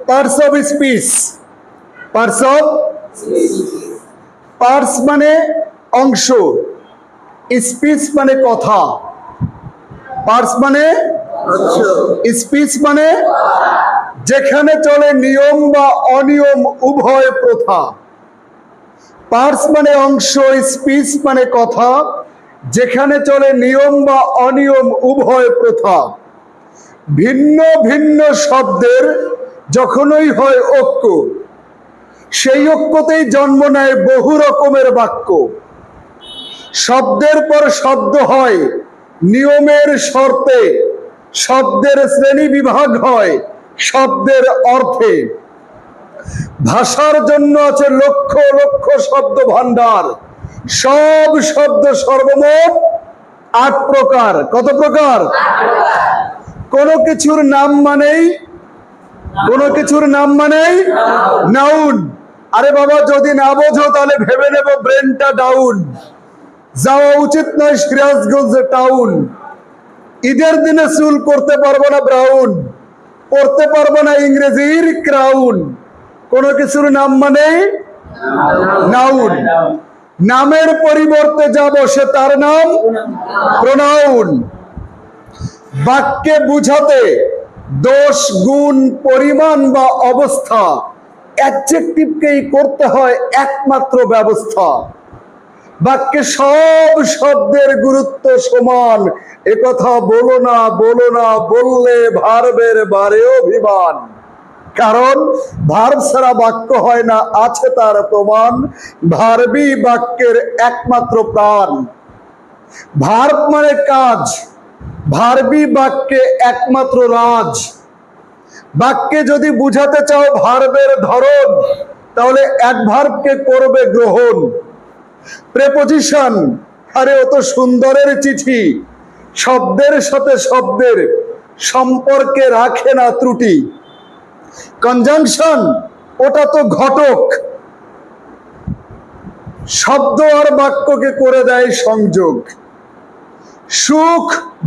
Parts of speech. Parts of parts মানে অংশ, speech মানে কথা। পার্টস মানে স্পিচ মানে যেখানে চলে নিয়ম বা অনিয়ম উভয় প্রথা। পার্টস মানে অংশ, স্পিচ মানে কথা, যেখানে চলে নিয়ম বা অনিয়ম উভয় প্রথা। ভিন্ন ভিন্ন শব্দের যখনই হয় ঐক্য, সেই ঐক্যতেই জন্ম নেয় বহু রকমের বাক্য। শব্দের পর শব্দ হয় নিয়মের শর্তে, শব্দের শ্রেণী বিভাগ হয় শব্দের অর্থে। ভাষার জন্য আছে লক্ষ লক্ষ শব্দ ভান্ডার, সব শব্দ সর্বমোট ৮ প্রকার। কত প্রকার? কোনো কিছুর নাম মানেই নাউন। আরে বাবা, যদি না বোঝো তাহলে ভেবে নেব ব্রেনটা ডাউন। যাওয়া উচিত নয় সিরাজগঞ্জ টাউন। ঈদের দিনে চুল করতে পারবো না ব্রাউন, পড়তে পারবো না ইংরেজির ক্রাউন। কোন কিছুর নাম মানে নাউন। নামের পরিবর্তে যা বসে তার নাম প্রোনাউন। বাক্যে বুঝাতে দোষ, গুণ, পরিমাণ বা অবস্থা অ্যাডজেক্টিভকেই করতে হয় একমাত্র ব্যবস্থা। বাক্যে সব শব্দের গুরুত্ব সমান, একথা বলো না বললে ভার্বের বারে অভিমান। কারণ ভার্ব ছাড়া বাক্য হয় না, আছে তার প্রমাণ। ভার্বই বাক্যের একমাত্র প্রাণ। ভার্ব মানে কাজ, ভার্বই বাক্যে একমাত্র রাজ। বাক্যে যদি বুঝাতে চাও ভার্বের ধরন, তাহলে অ্যাডভার্বকে করবে গ্রহণ। প্রেপোজিশন, আরে অত সুন্দরের চিঠি, শব্দের সাথে শব্দের সম্পর্কে রাখে না ত্রুটি। কনজাংশন, ওটা তো ঘটক, শব্দ আর বাক্যকে করে দেয় সংযোগ। সুখ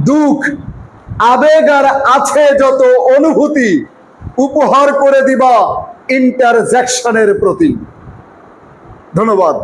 দুঃখ আবেগ আর আছে যত অনুভূতি উপহার করে দিবা ইন্টারজেকশনের প্রতি। ধন্যবাদ।